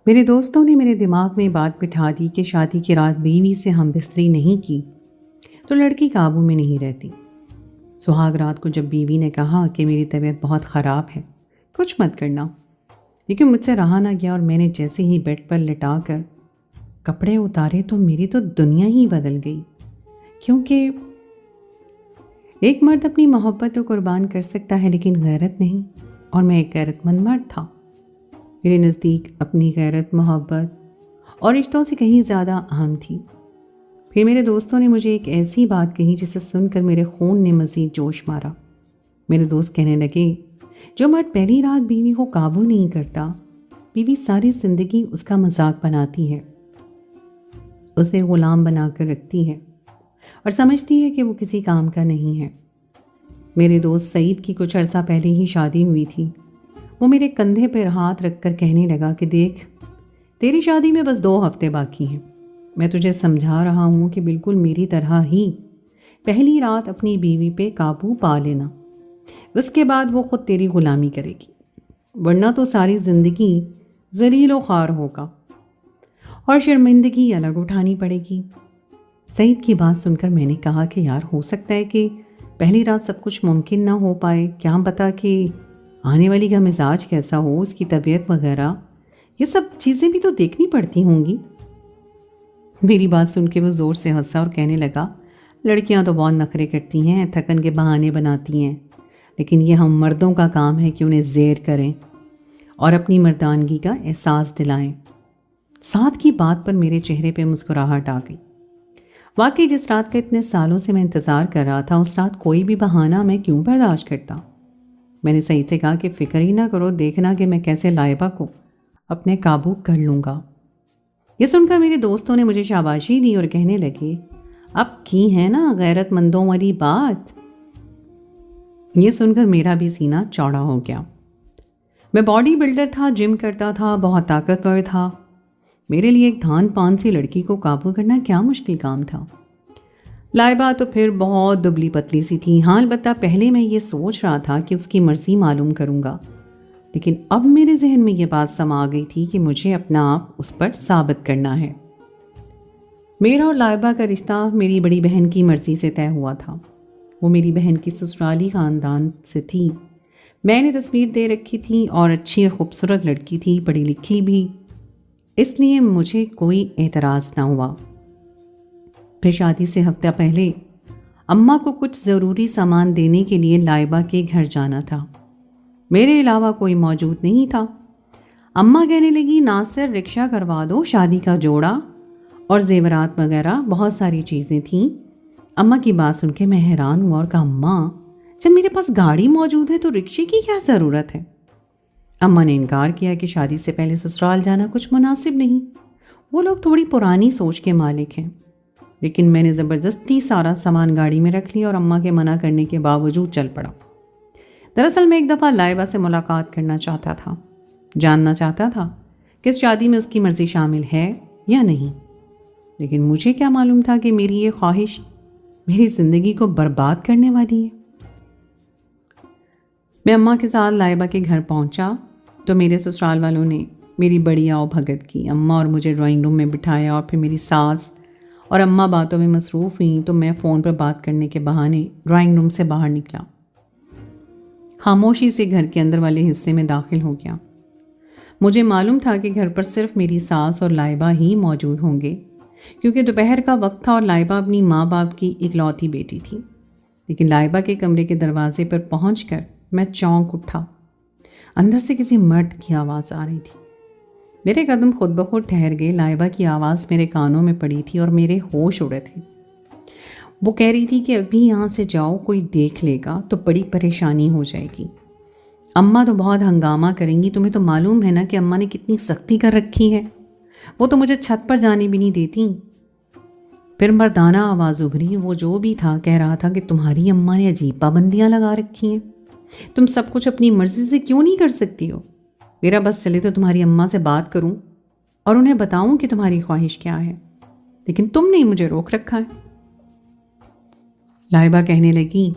میرے دوستوں نے میرے دماغ میں بات بٹھا دی کہ شادی کی رات بیوی سے ہم بستری نہیں کی تو لڑکی قابو میں نہیں رہتی۔ سہاگ رات کو جب بیوی نے کہا کہ میری طبیعت بہت خراب ہے، کچھ مت کرنا، لیکن مجھ سے رہا نہ گیا اور میں نے جیسے ہی بیڈ پر لٹا کر کپڑے اتارے تو میری تو دنیا ہی بدل گئی، کیونکہ ایک مرد اپنی محبت کو قربان کر سکتا ہے لیکن غیرت نہیں، اور میں ایک غیرت مند مرد تھا۔ میرے نزدیک اپنی غیرت، محبت اور رشتوں سے کہیں زیادہ اہم تھی۔ پھر میرے دوستوں نے مجھے ایک ایسی بات کہی جسے سن کر میرے خون نے مزید جوش مارا۔ میرے دوست کہنے لگے، جو مرد پہلی رات بیوی کو قابو نہیں کرتا، بیوی ساری زندگی اس کا مذاق بناتی ہے، اسے غلام بنا کر رکھتی ہے اور سمجھتی ہے کہ وہ کسی کام کا نہیں ہے۔ میرے دوست سعید کی کچھ عرصہ پہلے ہی شادی ہوئی تھی۔ وہ میرے کندھے پر ہاتھ رکھ کر کہنے لگا کہ دیکھ، تیری شادی میں بس 2 ہفتے باقی ہیں، میں تجھے سمجھا رہا ہوں کہ بالکل میری طرح ہی پہلی رات اپنی بیوی پہ قابو پا لینا، اس کے بعد وہ خود تیری غلامی کرے گی، ورنہ تو ساری زندگی ذلیل و خوار ہوگا اور شرمندگی الگ اٹھانی پڑے گی۔ سعید کی بات سن کر میں نے کہا کہ یار، ہو سکتا ہے کہ پہلی رات سب کچھ ممکن نہ ہو پائے، کیا پتا کہ آنے والی کا مزاج کیسا ہو، اس کی طبیعت وغیرہ، یہ سب چیزیں بھی تو دیکھنی پڑتی ہوں گی۔ میری بات سن کے وہ زور سے ہنسا اور کہنے لگا، لڑکیاں تو بہت نخرے کرتی ہیں، تھکن کے بہانے بناتی ہیں، لیکن یہ ہم مردوں کا کام ہے کہ انہیں زیر کریں اور اپنی مردانگی کا احساس دلائیں۔ ساتھ کی بات پر میرے چہرے پہ مسکراہٹ آ گئی۔ واقعی جس رات کا اتنے سالوں سے میں انتظار کر رہا تھا، اس رات کوئی بھی بہانہ میں کیوں برداشت کرتا۔ میں نے سعید سے کہا کہ فکر ہی نہ کرو، دیکھنا کہ میں کیسے لائبہ کو اپنے قابو کر لوں گا۔ یہ سن کر میرے دوستوں نے مجھے شاباشی دی اور کہنے لگے، اب کی ہے نا غیرت مندوں والی بات۔ یہ سن کر میرا بھی سینہ چوڑا ہو گیا۔ میں باڈی بلڈر تھا، جم کرتا تھا، بہت طاقتور تھا۔ میرے لیے ایک دھان پان سی لڑکی کو قابو کرنا کیا مشکل کام تھا۔ لائبہ تو پھر بہت دبلی پتلی سی تھی۔ ہاں، البتہ پہلے میں یہ سوچ رہا تھا کہ اس کی مرضی معلوم کروں گا، لیکن اب میرے ذہن میں یہ بات سما گئی تھی کہ مجھے اپنا آپ اس پر ثابت کرنا ہے۔ میرا اور لائبہ کا رشتہ میری بڑی بہن کی مرضی سے طے ہوا تھا۔ وہ میری بہن کی سسرالی خاندان سے تھی، میں نے تصویر دے رکھی تھی اور اچھی اور خوبصورت لڑکی تھی، پڑھی لکھی بھی، اس لیے مجھے کوئی اعتراض نہ ہوا۔ پھر شادی سے ہفتہ پہلے اماں کو کچھ ضروری سامان دینے کے لیے لائبہ کے گھر جانا تھا۔ میرے علاوہ کوئی موجود نہیں تھا۔ اماں کہنے لگی، ناصر رکشہ کروا دو، شادی کا جوڑا اور زیورات وغیرہ بہت ساری چیزیں تھیں۔ اماں کی بات سن کے میں حیران ہوا اور کہا، اماں، جب میرے پاس گاڑی موجود ہے تو رکشے کی کیا ضرورت ہے؟ اماں نے انکار کیا کہ شادی سے پہلے سسرال جانا کچھ مناسب نہیں، وہ لوگ تھوڑی پرانی سوچ کے مالک ہیں۔ لیکن میں نے زبردستی سارا سامان گاڑی میں رکھ لیا اور اماں کے منع کرنے کے باوجود چل پڑا۔ دراصل میں ایک دفعہ لائبہ سے ملاقات کرنا چاہتا تھا، جاننا چاہتا تھا کہ اس شادی میں اس کی مرضی شامل ہے یا نہیں، لیکن مجھے کیا معلوم تھا کہ میری یہ خواہش میری زندگی کو برباد کرنے والی ہے۔ میں اماں کے ساتھ لائبہ کے گھر پہنچا تو میرے سسرال والوں نے میری بڑی آؤ بھگت کی۔ اماں اور مجھے ڈرائنگ روم میں بٹھایا اور پھر میری ساس اور اماں باتوں میں مصروف ہوئیں تو میں فون پر بات کرنے کے بہانے ڈرائنگ روم سے باہر نکلا، خاموشی سے گھر کے اندر والے حصے میں داخل ہو گیا۔ مجھے معلوم تھا کہ گھر پر صرف میری ساس اور لائبہ ہی موجود ہوں گے، کیونکہ دوپہر کا وقت تھا اور لائبہ اپنی ماں باپ کی اکلوتی بیٹی تھی۔ لیکن لائبہ کے کمرے کے دروازے پر پہنچ کر میں چونک اٹھا۔ اندر سے کسی مرد کی آواز آ رہی تھی۔ میرے قدم خود بخود ٹھہر گئے۔ لائبہ کی آواز میرے کانوں میں پڑی تھی اور میرے ہوش اڑے تھے۔ وہ کہہ رہی تھی کہ ابھی یہاں سے جاؤ، کوئی دیکھ لے گا تو بڑی پریشانی ہو جائے گی، اماں تو بہت ہنگامہ کریں گی، تمہیں تو معلوم ہے نا کہ اماں نے کتنی سختی کر رکھی ہے، وہ تو مجھے چھت پر جانے بھی نہیں دیتی۔ پھر مردانہ آواز ابھری، وہ جو بھی تھا کہہ رہا تھا کہ تمہاری اماں نے عجیب پابندیاں لگا رکھی ہیں، تم سب کچھ اپنی مرضی سے کیوں نہیں کر سکتی ہو؟ میرا بس چلے تو تمہاری اماں سے بات کروں اور انہیں بتاؤں کہ تمہاری خواہش کیا ہے، لیکن تم نے مجھے روک رکھا ہے۔ لائبہ کہنے لگی،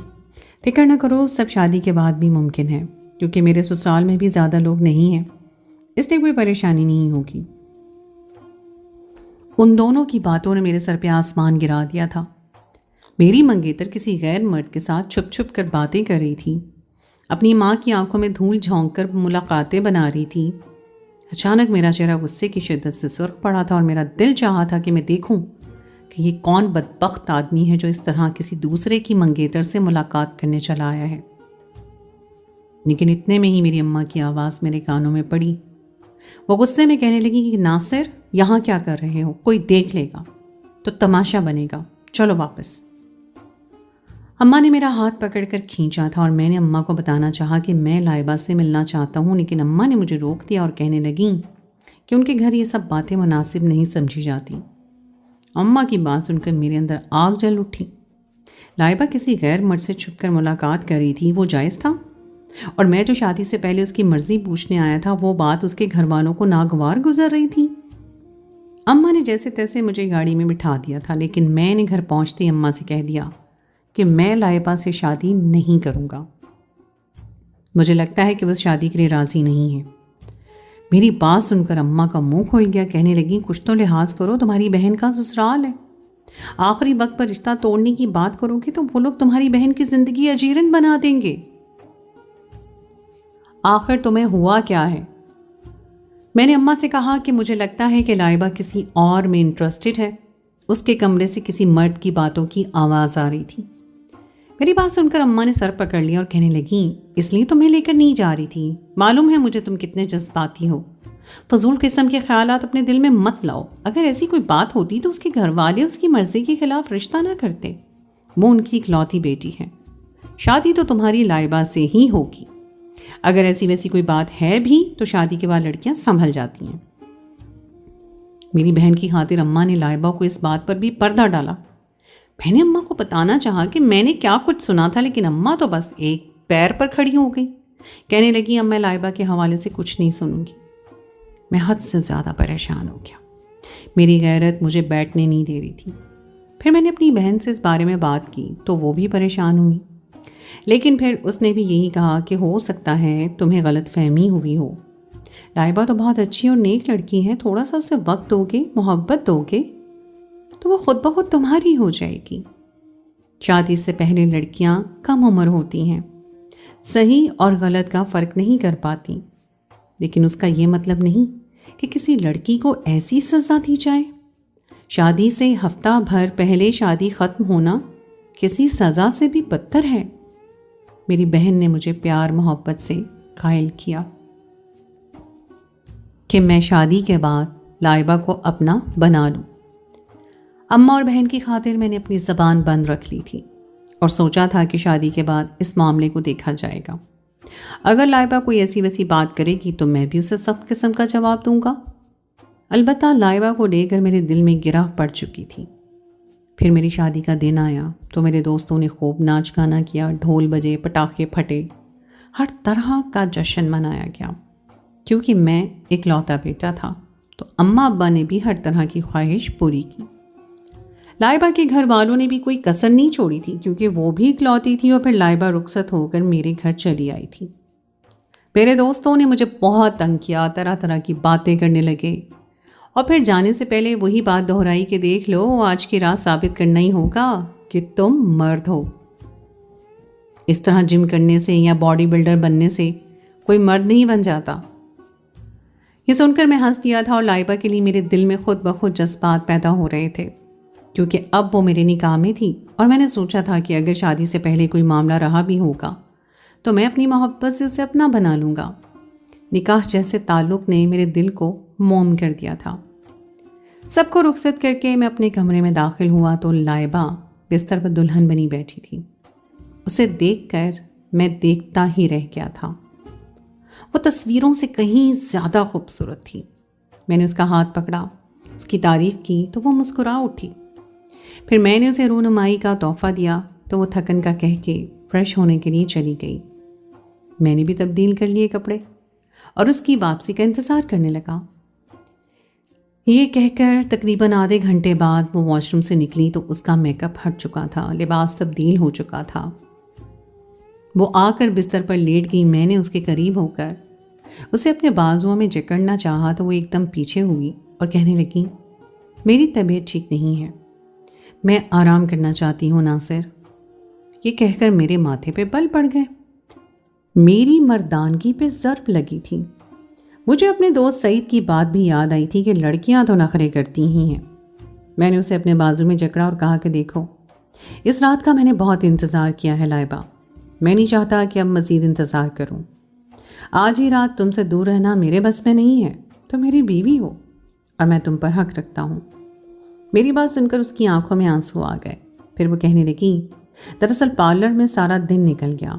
فکر نہ کرو، سب شادی کے بعد بھی ممکن ہے، کیونکہ میرے سسرال میں بھی زیادہ لوگ نہیں ہیں، اس لیے کوئی پریشانی نہیں ہوگی۔ ان دونوں کی باتوں نے میرے سر پہ آسمان گرا دیا تھا۔ میری منگیتر کسی غیر مرد کے ساتھ چھپ چھپ کر باتیں کر رہی تھی، اپنی ماں کی آنکھوں میں دھول جھونک کر ملاقاتیں بنا رہی تھی۔ اچانک میرا چہرہ غصے کی شدت سے سرخ پڑا تھا اور میرا دل چاہا تھا کہ میں دیکھوں کہ یہ کون بدبخت آدمی ہے جو اس طرح کسی دوسرے کی منگیتر سے ملاقات کرنے چلا آیا ہے۔ لیکن اتنے میں ہی میری اماں کی آواز میرے کانوں میں پڑی۔ وہ غصے میں کہنے لگی کہ ناصر، یہاں کیا کر رہے ہو؟ کوئی دیکھ لے گا تو تماشا بنے گا، چلو واپس۔ اماں نے میرا ہاتھ پکڑ کر کھینچا تھا اور میں نے اماں کو بتانا چاہا کہ میں لائبہ سے ملنا چاہتا ہوں، لیکن اماں نے مجھے روک دیا اور کہنے لگیں کہ ان کے گھر یہ سب باتیں مناسب نہیں سمجھی جاتی۔ اماں کی بات سن کر میرے اندر آگ جل اٹھی۔ لائبہ کسی غیر مرد سے چھپ کر ملاقات کر رہی تھی، وہ جائز تھا؟ اور میں جو شادی سے پہلے اس کی مرضی پوچھنے آیا تھا، وہ بات اس کے گھر والوں کو ناگوار گزر رہی تھی۔ اماں نے جیسے تیسے مجھے گاڑی میں بٹھا دیا تھا، لیکن میں نے گھر پہنچتے اماں سے کہہ دیا کہ میں لائبہ سے شادی نہیں کروں گا۔ مجھے لگتا ہے کہ وہ اس شادی کے لیے راضی نہیں ہے۔ میری بات سن کر اماں کا منہ کھل گیا، کہنے لگی کچھ تو لحاظ کرو، تمہاری بہن کا سسرال ہے، آخری وقت پر رشتہ توڑنے کی بات کرو گے تو وہ لوگ تمہاری بہن کی زندگی اجیرن بنا دیں گے۔ آخر تمہیں ہوا کیا ہے؟ میں نے اماں سے کہا کہ مجھے لگتا ہے کہ لائبہ کسی اور میں انٹرسٹڈ ہے۔ اس کے کمرے سے کسی مرد کی باتوں کی آواز آ رہی تھی۔ میری بات سن کر اماں نے سر پکڑ لیا اور کہنے لگیں اس لیے تمہیں لے کر نہیں جا رہی تھی، معلوم ہے مجھے تم کتنے جذباتی ہو، فضول قسم کے خیالات اپنے دل میں مت لاؤ۔ اگر ایسی کوئی بات ہوتی تو اس کے گھر والے اس کی مرضی کے خلاف رشتہ نہ کرتے، وہ ان کی اکلوتی بیٹی ہے، شادی تو تمہاری لائبہ سے ہی ہوگی۔ اگر ایسی ویسی کوئی بات ہے بھی تو شادی کے بعد لڑکیاں سنبھل جاتی ہیں۔ میری بہن کی خاطر اماں نے لائبہ کو اس بات پر بھی پردہ ڈالا۔ میں نے اماں کو بتانا چاہا کہ میں نے کیا کچھ سنا تھا، لیکن اماں تو بس ایک پیر پر کھڑی ہو گئی، کہنے لگی اب میں لائبہ کے حوالے سے کچھ نہیں سنوں گی۔ میں حد سے زیادہ پریشان ہو گیا، میری غیرت مجھے بیٹھنے نہیں دے رہی تھی۔ پھر میں نے اپنی بہن سے اس بارے میں بات کی تو وہ بھی پریشان ہوئی، لیکن پھر اس نے بھی یہی کہا کہ ہو سکتا ہے تمہیں غلط فہمی ہوئی ہو، لائبہ تو بہت اچھی اور نیک لڑکی ہے، تھوڑا سا اسے وقت دو گے، محبت دو گے تو وہ خود بخود تمہاری ہو جائے گی۔ شادی سے پہلے لڑکیاں کم عمر ہوتی ہیں، صحیح اور غلط کا فرق نہیں کر پاتی، لیکن اس کا یہ مطلب نہیں کہ کسی لڑکی کو ایسی سزا دی جائے۔ شادی سے ہفتہ بھر پہلے شادی ختم ہونا کسی سزا سے بھی بدتر ہے۔ میری بہن نے مجھے پیار محبت سے قائل کیا کہ میں شادی کے بعد لائبہ کو اپنا بنا لوں۔ اماں اور بہن کی خاطر میں نے اپنی زبان بند رکھ لی تھی اور سوچا تھا کہ شادی کے بعد اس معاملے کو دیکھا جائے گا۔ اگر لائبہ کوئی ایسی ویسی بات کرے گی تو میں بھی اسے سخت قسم کا جواب دوں گا۔ البتہ لائبہ کو لے کر میرے دل میں گرہ پڑ چکی تھی۔ پھر میری شادی کا دن آیا تو میرے دوستوں نے خوب ناچ گانا کیا، ڈھول بجے، پٹاخے پھٹے، ہر طرح کا جشن منایا گیا۔ کیونکہ میں اکلوتا بیٹا تھا تو اماں ابا نے بھی ہر طرح کی خواہش پوری کی۔ لائبہ کے گھر والوں نے بھی کوئی کسر نہیں چھوڑی تھی، کیونکہ وہ بھی اکلوتی تھی اور پھر لائبہ رخصت ہو کر میرے گھر چلی آئی تھی۔ میرے دوستوں نے مجھے بہت تنگ کیا، طرح طرح کی باتیں کرنے لگے اور پھر جانے سے پہلے وہی بات دہرائی کہ دیکھ لو آج کی رات ثابت کرنا ہی ہوگا کہ تم مرد ہو۔ اس طرح جم کرنے سے یا باڈی بلڈر بننے سے کوئی مرد نہیں بن جاتا۔ یہ سن کر میں ہنس دیا تھا اور لائبہ کے لیے میرے دل میں خود بخود جذبات پیدا ہو رہے تھے، کیونکہ اب وہ میرے نکاح میں تھی اور میں نے سوچا تھا کہ اگر شادی سے پہلے کوئی معاملہ رہا بھی ہوگا تو میں اپنی محبت سے اسے اپنا بنا لوں گا۔ نکاح جیسے تعلق نے میرے دل کو موم کر دیا تھا۔ سب کو رخصت کر کے میں اپنے کمرے میں داخل ہوا تو لائبہ بستر پر دلہن بنی بیٹھی تھی۔ اسے دیکھ کر میں دیکھتا ہی رہ گیا تھا۔ وہ تصویروں سے کہیں زیادہ خوبصورت تھی۔ میں نے اس کا ہاتھ پکڑا، اس کی تعریف کی تو وہ مسکرا اٹھی۔ پھر میں نے اسے رونمائی کا تحفہ دیا تو وہ تھکن کا کہہ کے فریش ہونے کے لیے چلی گئی۔ میں نے بھی تبدیل کر لیے کپڑے اور اس کی واپسی کا انتظار کرنے لگا۔ یہ کہہ کر تقریباً آدھے گھنٹے بعد وہ واش روم سے نکلی تو اس کا میک اپ ہٹ چکا تھا، لباس تبدیل ہو چکا تھا۔ وہ آ کر بستر پر لیٹ گئی۔ میں نے اس کے قریب ہو کر اسے اپنے بازوؤں میں جکڑنا چاہا تو وہ ایک دم پیچھے ہوئی اور کہنے لگی میری طبیعت ٹھیک نہیں ہے، میں آرام کرنا چاہتی ہوں ناصر۔ یہ کہہ کر میرے ماتھے پہ بل پڑ گئے۔ میری مردانگی پہ ضرب لگی تھی۔ مجھے اپنے دوست سعید کی بات بھی یاد آئی تھی کہ لڑکیاں تو نخرے کرتی ہی ہیں۔ میں نے اسے اپنے بازو میں جکڑا اور کہا کہ دیکھو، اس رات کا میں نے بہت انتظار کیا ہے لائبہ، میں نہیں چاہتا کہ اب مزید انتظار کروں۔ آج ہی رات تم سے دور رہنا میرے بس میں نہیں ہے، تو میری بیوی ہو اور میں تم پر حق رکھتا ہوں۔ میری بات سن کر اس کی آنکھوں میں آنسو آ گئے۔ پھر وہ کہنے لگی، دراصل پارلر میں سارا دن نکل گیا،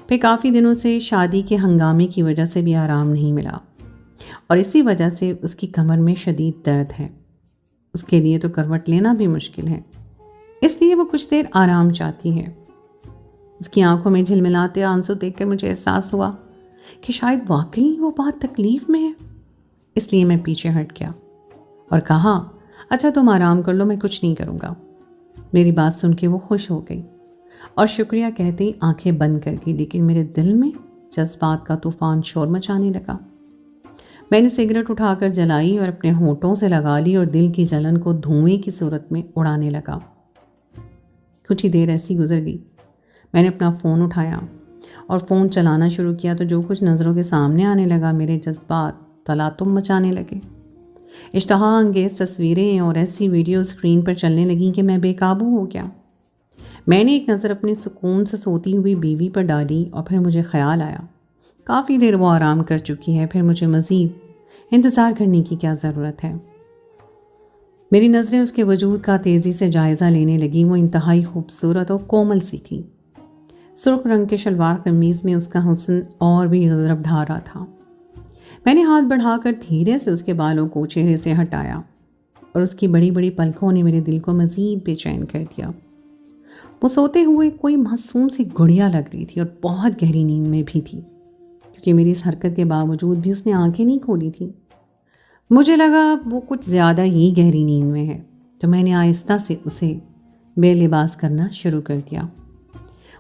پھر کافی دنوں سے شادی کے ہنگامے کی وجہ سے بھی آرام نہیں ملا، اور اسی وجہ سے اس کی کمر میں شدید درد ہے۔ اس کے لیے تو کروٹ لینا بھی مشکل ہے، اس لیے وہ کچھ دیر آرام چاہتی ہے۔ اس کی آنکھوں میں جھلملاتے آنسو دیکھ کر مجھے احساس ہوا کہ شاید واقعی وہ بہت تکلیف میں ہے۔ اس لیے میں پیچھے ہٹ گیا اور کہا، اچھا تم آرام کر لو، میں کچھ نہیں کروں گا۔ میری بات سن کے وہ خوش ہو گئی اور شکریہ کہتے ہی آنکھیں بند کر گئی، لیکن میرے دل میں جذبات کا طوفان شور مچانے لگا۔ میں نے سگریٹ اٹھا کر جلائی اور اپنے ہونٹوں سے لگا لی اور دل کی جلن کو دھوئیں کی صورت میں اڑانے لگا۔ کچھ ہی دیر ایسی گزر گئی۔ میں نے اپنا فون اٹھایا اور فون چلانا شروع کیا تو جو کچھ نظروں کے سامنے آنے لگا، میرے جذبات تلاطم مچانے لگے۔ اشتہا انگیز تصویریں اور ایسی ویڈیو اسکرین پر چلنے لگیں کہ میں بے قابو ہو گیا۔ میں نے ایک نظر اپنی سکون سے سوتی ہوئی بیوی پر ڈالی اور پھر مجھے خیال آیا، کافی دیر وہ آرام کر چکی ہے، پھر مجھے مزید انتظار کرنے کی کیا ضرورت ہے۔ میری نظریں اس کے وجود کا تیزی سے جائزہ لینے لگیں۔ وہ انتہائی خوبصورت اور کومل سی تھی۔ سرخ رنگ کے شلوار قمیض میں اس کا حسن اور بھی غضب ڈھا رہا تھا۔ میں نے ہاتھ بڑھا کر دھیرے سے اس کے بالوں کو چہرے سے ہٹایا اور اس کی بڑی بڑی پلکوں نے میرے دل کو مزید بے چین کر دیا۔ وہ سوتے ہوئے کوئی معصوم سی گڑیا لگ رہی تھی اور بہت گہری نیند میں بھی تھی، کیونکہ میری اس حرکت کے باوجود بھی اس نے آنکھیں نہیں کھولی تھی۔ مجھے لگا وہ کچھ زیادہ ہی گہری نیند میں ہے، تو میں نے آہستہ سے اسے بے لباس کرنا شروع کر دیا۔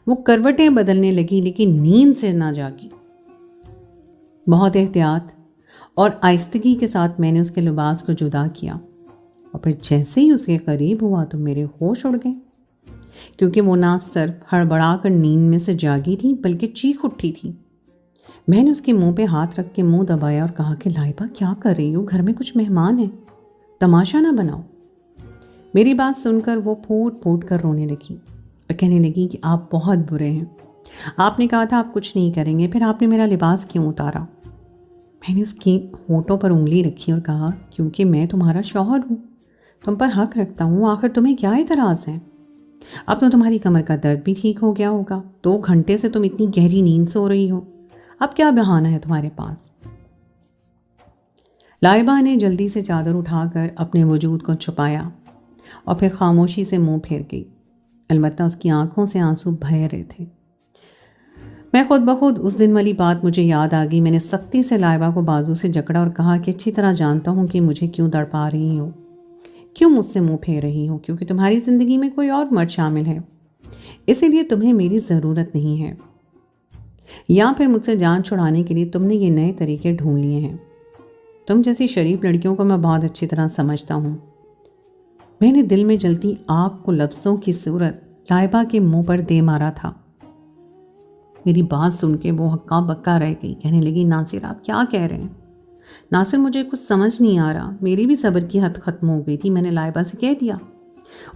وہ کروٹیں بدلنے لگی لیکن نیند سے نہ جاگی۔ بہت احتیاط اور آہستگی کے ساتھ میں نے اس کے لباس کو جدا کیا، اور پھر جیسے ہی اس کے قریب ہوا تو میرے ہوش اڑ گئے، کیونکہ وہ نہ صرف ہڑبڑا کر نیند میں سے جاگی تھی بلکہ چیخ اٹھی تھی۔ میں نے اس کے منہ پہ ہاتھ رکھ کے منہ دبایا اور کہا کہ لائبہ کیا کر رہی ہو؟ گھر میں کچھ مہمان ہیں، تماشا نہ بناؤ۔ میری بات سن کر وہ پھوٹ پھوٹ کر رونے لگی اور کہنے لگی کہ آپ بہت برے ہیں، آپ نے کہا تھا آپ کچھ نہیں کریں گے، پھر آپ نے میرا لباس کیوں اتارا؟ میں نے اس کی ہونٹوں پر انگلی رکھی اور کہا، کیونکہ میں تمہارا شوہر ہوں، تم پر حق رکھتا ہوں، آخر تمہیں کیا اعتراض ہے؟ اب تو تمہاری کمر کا درد بھی ٹھیک ہو گیا ہوگا، 2 گھنٹے سے تم اتنی گہری نیند سو رہی ہو، اب کیا بہانہ ہے تمہارے پاس؟ لائبہ نے جلدی سے چادر اٹھا کر اپنے وجود کو چھپایا اور پھر خاموشی سے منہ پھیر گئی، البتہ اس کی آنکھوں سے آنسو بہہ رہے تھے۔ میں خود بخود اس دن والی بات مجھے یاد آ گئی۔ میں نے سختی سے لائبہ کو بازو سے جکڑا اور کہا کہ اچھی طرح جانتا ہوں کہ مجھے کیوں تڑپا رہی ہو، کیوں مجھ سے منہ پھیر رہی ہو، کیونکہ تمہاری زندگی میں کوئی اور مرد شامل ہے، اسی لیے تمہیں میری ضرورت نہیں ہے، یا پھر مجھ سے جان چھڑانے کے لیے تم نے یہ نئے طریقے ڈھونڈ لیے ہیں۔ تم جیسی شریف لڑکیوں کو میں بہت اچھی طرح سمجھتا ہوں۔ میں نے دل میں جلتی آگ کو لفظوں کی صورت لائبہ کے منہ پر دے مارا تھا۔ میری بات سن کے وہ ہکا بکا رہ گئی، کہنے لگی، ناصر آپ کیا کہہ رہے ہیں؟ ناصر مجھے کچھ سمجھ نہیں آ رہا، میری بھی صبر کی حد ختم ہو گئی تھی۔ میں نے لائبہ سے کہہ دیا،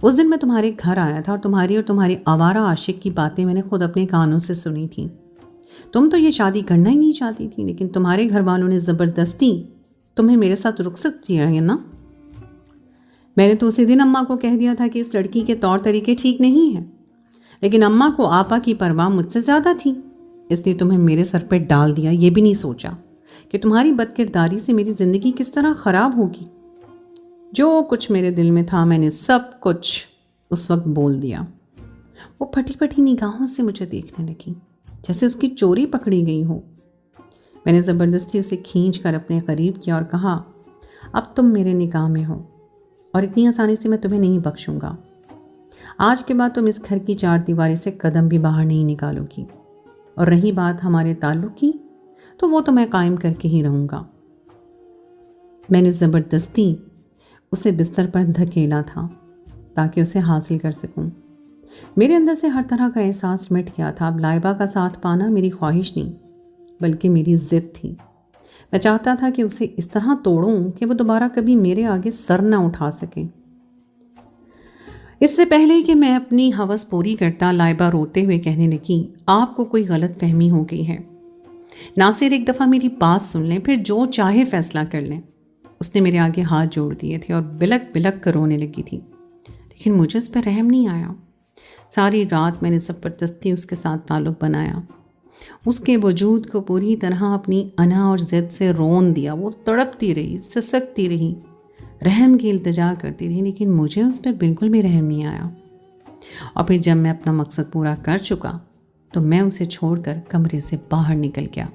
اس دن میں تمہارے گھر آیا تھا اور تمہاری آوارہ عاشق کی باتیں میں نے خود اپنے کانوں سے سنی تھیں۔ تم تو یہ شادی کرنا ہی نہیں چاہتی تھی، لیکن تمہارے گھر والوں نے زبردستی تمہیں میرے ساتھ رخصت کیا ہے نا؟ میں نے تو اسی دن اماں کو کہہ دیا تھا کہ اس لڑکی کے طور طریقے ٹھیک نہیں ہیں، لیکن اماں کو آپا کی پرواہ مجھ سے زیادہ تھی، اس لیے تمہیں میرے سر پہ ڈال دیا، یہ بھی نہیں سوچا کہ تمہاری بد کرداری سے میری زندگی کس طرح خراب ہوگی۔ جو کچھ میرے دل میں تھا میں نے سب کچھ اس وقت بول دیا۔ وہ پھٹی پھٹی نگاہوں سے مجھے دیکھنے لگی جیسے اس کی چوری پکڑی گئی ہو۔ میں نے زبردستی اسے کھینچ کر اپنے قریب کیا اور کہا، اب تم میرے نکاح میں ہو اور اتنی آسانی سے میں تمہیں نہیں بخشوں گا۔ آج کے بعد تم اس گھر کی 4 دیواری سے قدم بھی باہر نہیں نکالو گی، اور رہی بات ہمارے تعلق کی تو وہ تو میں قائم کر کے ہی رہوں گا۔ میں نے زبردستی اسے بستر پر دھکیلا تھا تاکہ اسے حاصل کر سکوں۔ میرے اندر سے ہر طرح کا احساس مٹ گیا تھا۔ اب لائبہ کا ساتھ پانا میری خواہش نہیں بلکہ میری ضد تھی۔ میں چاہتا تھا کہ اسے اس طرح توڑوں کہ وہ دوبارہ کبھی میرے آگے سر نہ اٹھا سکے۔ اس سے پہلے کہ میں اپنی ہوس پوری کرتا، لائبہ روتے ہوئے کہنے لگی، آپ کو کوئی غلط فہمی ہو گئی ہے۔ ناصر ایک دفعہ میری بات سن لیں، پھر جو چاہے فیصلہ کر لیں۔ اس نے میرے آگے ہاتھ جوڑ دیے تھے اور بلک بلک کر رونے لگی تھی، لیکن مجھے اس پر رحم نہیں آیا۔ ساری رات میں نے زبردستی اس کے ساتھ تعلق بنایا، اس کے وجود کو پوری طرح اپنی انا اور ضد سے رون دیا۔ وہ تڑپتی رہی، سسکتی رہی، رحم کی التجا کرتی رہی، لیکن مجھے اس پر بالکل بھی رحم نہیں آیا۔ اور پھر جب میں اپنا مقصد پورا کر چکا تو میں اسے چھوڑ کر کمرے سے باہر نکل گیا۔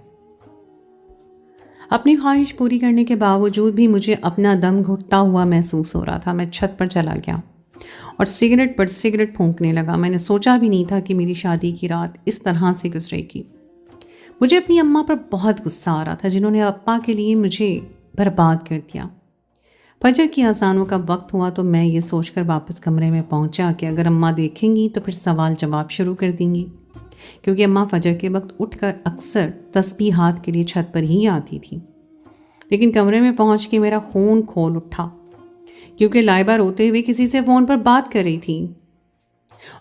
اپنی خواہش پوری کرنے کے باوجود بھی مجھے اپنا دم گھٹتا ہوا محسوس ہو رہا تھا۔ میں چھت پر چلا گیا اور سگریٹ پر سگریٹ پھونکنے لگا۔ میں نے سوچا بھی نہیں تھا کہ میری شادی کی رات اس طرح سے گزرے گی۔ مجھے اپنی اماں پر بہت غصہ آ رہا تھا، جنہوں نے ابا کے لیے مجھے برباد کر دیا۔ فجر کی اذانوں کا وقت ہوا تو میں یہ سوچ کر واپس کمرے میں پہنچا کہ اگر اماں دیکھیں گی تو پھر سوال جواب شروع کر دیں گی، کیونکہ اماں فجر کے وقت اٹھ کر اکثر تسبیحات کے لیے چھت پر ہی آتی تھی۔ لیکن کمرے میں پہنچ کے میرا خون کھول اٹھا، کیونکہ لائبہ روتے ہوئے کسی سے فون پر بات کر رہی تھی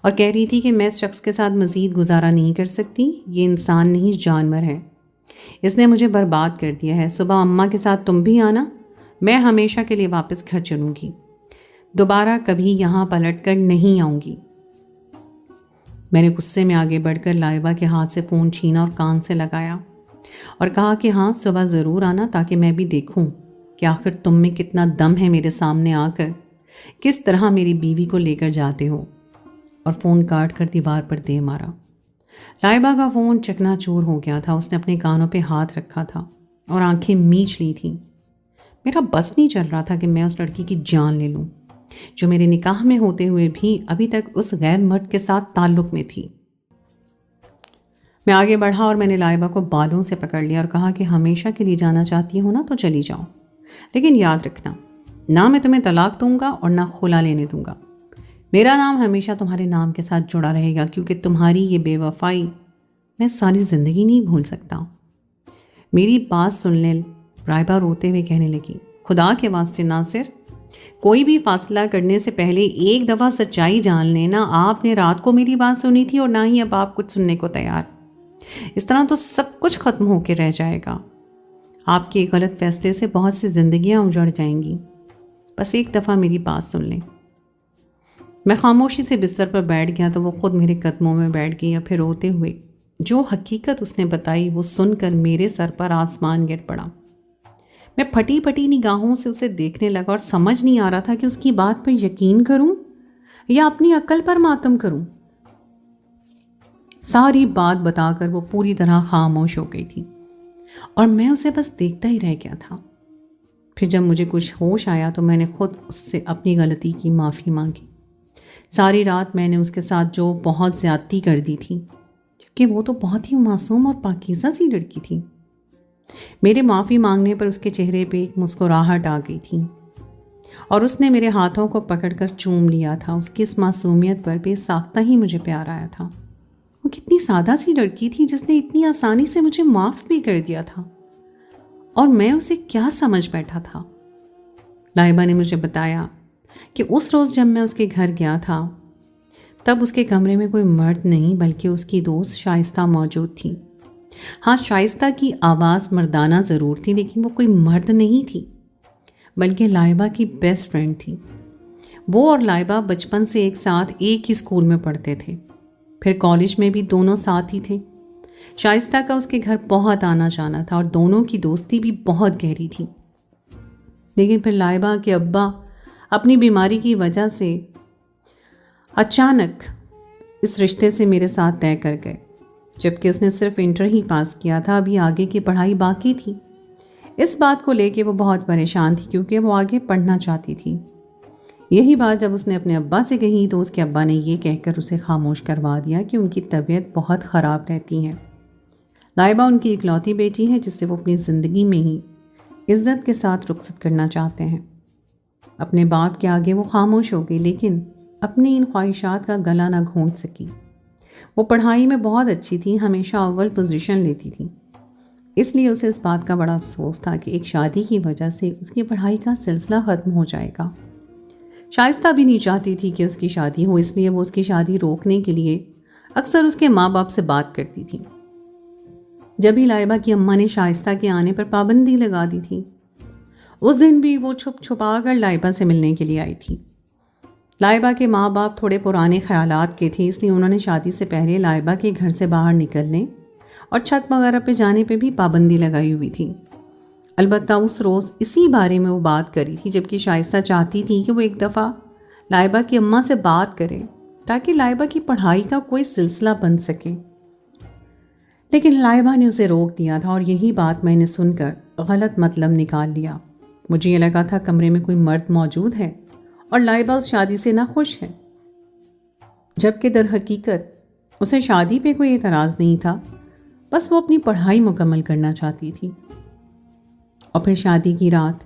اور کہہ رہی تھی کہ میں اس شخص کے ساتھ مزید گزارا نہیں کر سکتی، یہ انسان نہیں جانور ہے، اس نے مجھے برباد کر دیا ہے۔ صبح اماں کے ساتھ تم بھی آنا، میں ہمیشہ کے لیے واپس گھر چلوں گی، دوبارہ کبھی یہاں پلٹ کر نہیں آؤں گی۔ میں نے غصے میں آگے بڑھ کر لائبہ کے ہاتھ سے فون چھینا اور کان سے لگایا اور کہا کہ ہاں صبح ضرور آنا، تاکہ میں بھی دیکھوں کہ آخر تم میں کتنا دم ہے میرے سامنے آ کر کس طرح میری بیوی کو لے کر جاتے ہو، اور فون کاٹ کر دیوار پر دے مارا۔ لائبہ کا فون چکنا چور ہو گیا تھا۔ اس نے اپنے کانوں پہ ہاتھ رکھا تھا اور آنکھیں میچ لی تھیں۔ میرا بس نہیں چل رہا تھا کہ میں اس لڑکی کی جان لے لوں جو میرے نکاح میں ہوتے ہوئے بھی ابھی تک اس غیر مرد کے ساتھ تعلق میں تھی۔ میں آگے بڑھا اور میں نے لائبہ کو بالوں سے پکڑ لیا اور کہا کہ ہمیشہ کے لیے جانا چاہتی ہو نا تو چلی جاؤ، لیکن یاد رکھنا، نہ میں تمہیں طلاق دوں گا اور نہ خلا لینے دوں گا۔ میرا نام ہمیشہ تمہارے نام کے ساتھ جڑا رہے گا، کیونکہ تمہاری یہ بے وفائی میں ساری زندگی نہیں بھول سکتا۔ میری بات سن لے، لائبہ روتے ہوئے کہنے لگی، خدا کے واسطے ناصر، کوئی بھی فاصلہ کرنے سے پہلے ایک دفعہ سچائی جان لینا۔ آپ نے رات کو میری بات سنی تھی اور نہ ہی اب آپ کچھ سننے کو تیار۔ اس طرح تو سب کچھ ختم ہو کے رہ جائے گا۔ آپ کے غلط فیصلے سے بہت سی زندگیاں اجڑ جائیں گی۔ بس ایک دفعہ میری بات سن لیں۔ میں خاموشی سے بستر پر بیٹھ گیا تو وہ خود میرے قدموں میں بیٹھ گئی اور پھر روتے ہوئے جو حقیقت اس نے بتائی وہ سن کر میرے سر پر آسمان گر پڑا۔ میں پھٹی پھٹی نگاہوں سے اسے دیکھنے لگا اور سمجھ نہیں آ رہا تھا کہ اس کی بات پر یقین کروں یا اپنی عقل پر ماتم کروں۔ ساری بات بتا کر وہ پوری طرح خاموش ہو گئی تھی اور میں اسے بس دیکھتا ہی رہ گیا تھا۔ پھر جب مجھے کچھ ہوش آیا تو میں نے خود اس سے اپنی غلطی کی معافی مانگی۔ ساری رات میں نے اس کے ساتھ جو بہت زیادتی کر دی تھی، جبکہ وہ تو بہت ہی معصوم اور پاکیزہ سی لڑکی تھی۔ میرے معافی مانگنے پر اس کے چہرے پہ ایک مسکراہٹ آ گئی تھی اور اس نے میرے ہاتھوں کو پکڑ کر چوم لیا تھا۔ اس کی اس معصومیت پر بے ساختہ ہی مجھے پیار آیا تھا۔ وہ کتنی سادہ سی لڑکی تھی جس نے اتنی آسانی سے مجھے معاف بھی کر دیا تھا، اور میں اسے کیا سمجھ بیٹھا تھا۔ لائبہ نے مجھے بتایا کہ اس روز جب میں اس کے گھر گیا تھا تب اس کے کمرے میں کوئی مرد نہیں بلکہ اس کی دوست شائستہ موجود تھی۔ ہاں، شائستہ کی آواز مردانہ ضرور تھی، لیکن وہ کوئی مرد نہیں تھی بلکہ لائبہ کی بیسٹ فرینڈ تھی۔ وہ اور لائبہ بچپن سے ایک ساتھ ایک ہی اسکول میں پڑھتے تھے، پھر کالج میں بھی دونوں ساتھ ہی تھے۔ شائستہ کا اس کے گھر بہت آنا جانا تھا اور دونوں کی دوستی بھی بہت گہری تھی۔ لیکن پھر لائبہ کے ابا اپنی بیماری کی وجہ سے اچانک اس رشتے سے میرے ساتھ طے کر گئے، جبکہ اس نے صرف انٹر ہی پاس کیا تھا، ابھی آگے کی پڑھائی باقی تھی۔ اس بات کو لے کے وہ بہت پریشان تھی کیونکہ وہ آگے پڑھنا چاہتی تھی۔ یہی بات جب اس نے اپنے ابا سے کہی تو اس کے ابا نے یہ کہہ کر اسے خاموش کروا دیا کہ ان کی طبیعت بہت خراب رہتی ہے۔ لائبہ ان کی اکلوتی بیٹی ہے جس سے وہ اپنی زندگی میں ہی عزت کے ساتھ رخصت کرنا چاہتے ہیں۔ اپنے باپ کے آگے وہ خاموش ہو گئی، لیکن اپنی ان خواہشات کا گلا نہ گھونٹ سکی۔ وہ پڑھائی میں بہت اچھی تھی، ہمیشہ اول پوزیشن لیتی تھی، اس لیے اسے اس بات کا بڑا افسوس تھا کہ ایک شادی کی وجہ سے اس کی پڑھائی کا سلسلہ ختم ہو جائے گا۔ شائستہ بھی نہیں چاہتی تھی کہ اس کی شادی ہو، اس لیے وہ اس کی شادی روکنے کے لیے اکثر اس کے ماں باپ سے بات کرتی تھی۔ جب ہی لائبہ کی اماں نے شائستہ کے آنے پر پابندی لگا دی تھی، اس دن بھی وہ چھپ چھپا کر لائبہ سے ملنے کے لیے آئی تھی۔ لائبہ کے ماں باپ تھوڑے پرانے خیالات کے تھے، اس لیے انہوں نے شادی سے پہلے لائبہ کے گھر سے باہر نکلنے اور چھت وغیرہ پہ جانے پہ بھی پابندی لگائی ہوئی تھی۔ البتہ اس روز اسی بارے میں وہ بات کری تھی، جبکہ شائستہ چاہتی تھی کہ وہ ایک دفعہ لائبہ کی اماں سے بات کرے تاکہ لائبہ کی پڑھائی کا کوئی سلسلہ بن سکے، لیکن لائبہ نے اسے روک دیا تھا، اور یہی بات میں نے سن کر غلط مطلب نکال لیا۔ مجھے یہ لگا تھا کمرے میں کوئی مرد موجود ہے اور لائبہ اس شادی سے ناخوش ہے، جبکہ در حقیقت اسے شادی پہ کوئی اعتراض نہیں تھا، بس وہ اپنی پڑھائی مکمل کرنا چاہتی تھی۔ اور پھر شادی کی رات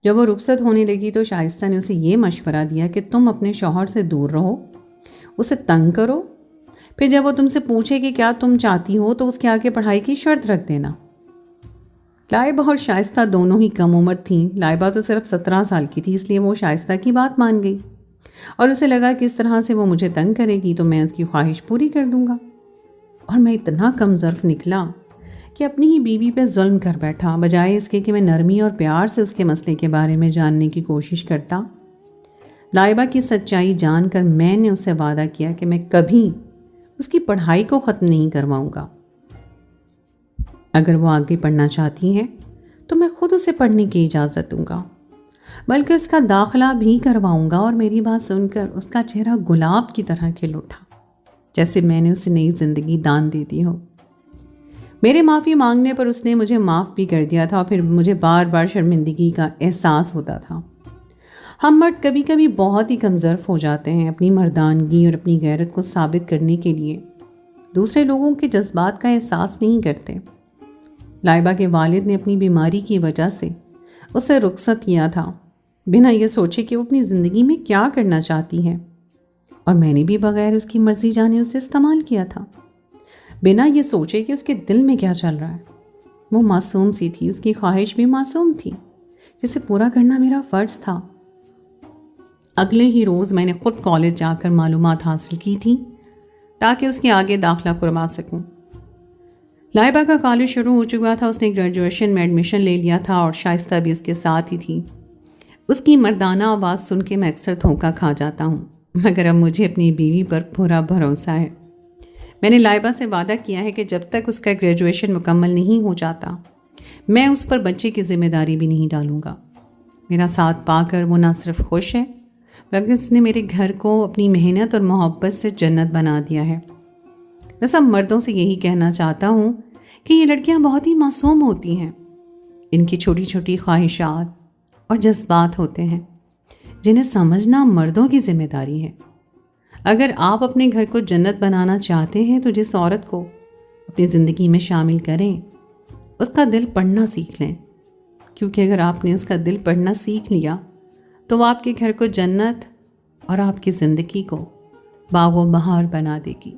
جب وہ رخصت ہونے لگی تو شائستہ نے اسے یہ مشورہ دیا کہ تم اپنے شوہر سے دور رہو، اسے تنگ کرو، پھر جب وہ تم سے پوچھے کہ کیا تم چاہتی ہو تو اس کے آگے پڑھائی کی شرط رکھ دینا۔ لائبہ اور شائستہ دونوں ہی کم عمر تھیں، لائبہ تو صرف 17 سال کی تھی، اس لیے وہ شائستہ کی بات مان گئی، اور اسے لگا کہ اس طرح سے وہ مجھے تنگ کرے گی تو میں اس کی خواہش پوری کر دوں گا۔ اور میں اتنا کم ظرف نکلا کہ اپنی ہی بیوی پہ ظلم کر بیٹھا، بجائے اس کے کہ میں نرمی اور پیار سے اس کے مسئلے کے بارے میں جاننے کی کوشش کرتا۔ لائبہ کی سچائی جان کر میں نے اسے وعدہ کیا کہ میں کبھی اس کی پڑھائی کو ختم نہیں کرواؤں گا۔ اگر وہ آگے پڑھنا چاہتی ہے تو میں خود اسے پڑھنے کی اجازت دوں گا، بلکہ اس کا داخلہ بھی کرواؤں گا۔ اور میری بات سن کر اس کا چہرہ گلاب کی طرح کھل اٹھا، جیسے میں نے اسے نئی زندگی دان دے دی ہو۔ میرے معافی مانگنے پر اس نے مجھے معاف بھی کر دیا تھا، اور پھر مجھے بار بار شرمندگی کا احساس ہوتا تھا۔ ہم مرد کبھی کبھی بہت ہی کم ظرف ہو جاتے ہیں، اپنی مردانگی اور اپنی غیرت کو ثابت کرنے کے لیے دوسرے لوگوں کے جذبات کا احساس نہیں کرتے۔ لائبہ کے والد نے اپنی بیماری کی وجہ سے اسے رخصت کیا تھا، بنا یہ سوچے کہ وہ اپنی زندگی میں کیا کرنا چاہتی ہے، اور میں نے بھی بغیر اس کی مرضی جانے اسے استعمال کیا تھا، بنا یہ سوچے کہ اس کے دل میں کیا چل رہا ہے۔ وہ معصوم سی تھی، اس کی خواہش بھی معصوم تھی، جسے پورا کرنا میرا فرض تھا۔ اگلے ہی روز میں نے خود کالج جا کر معلومات حاصل کی تھی تاکہ اس کے آگے داخلہ کروا سکوں۔ لائبہ کا کالج شروع ہو چکا تھا، اس نے گریجویشن میں ایڈمیشن لے لیا تھا، اور شائستہ بھی اس کے ساتھ ہی تھی۔ اس کی مردانہ آواز سن کے میں اکثر دھوکہ کھا جاتا ہوں، مگر اب مجھے اپنی بیوی پر پورا بھروسہ ہے۔ میں نے لائبہ سے وعدہ کیا ہے کہ جب تک اس کا گریجویشن مکمل نہیں ہو جاتا میں اس پر بچے کی ذمہ داری بھی نہیں ڈالوں گا۔ میرا ساتھ پا کر وہ نہ صرف خوش ہے بلکہ اس نے میرے گھر کو اپنی محنت اور محبت سے جنت بنا دیا ہے۔ میں سب مردوں سے یہی کہنا چاہتا ہوں کہ یہ لڑکیاں بہت ہی معصوم ہوتی ہیں، ان کی چھوٹی چھوٹی خواہشات اور جذبات ہوتے ہیں جنہیں سمجھنا مردوں کی ذمہ داری ہے۔ اگر آپ اپنے گھر کو جنت بنانا چاہتے ہیں تو جس عورت کو اپنی زندگی میں شامل کریں اس کا دل پڑھنا سیکھ لیں، کیونکہ اگر آپ نے اس کا دل پڑھنا سیکھ لیا تو وہ آپ کے گھر کو جنت اور آپ کی زندگی کو باغ و بہار بنا دے گی۔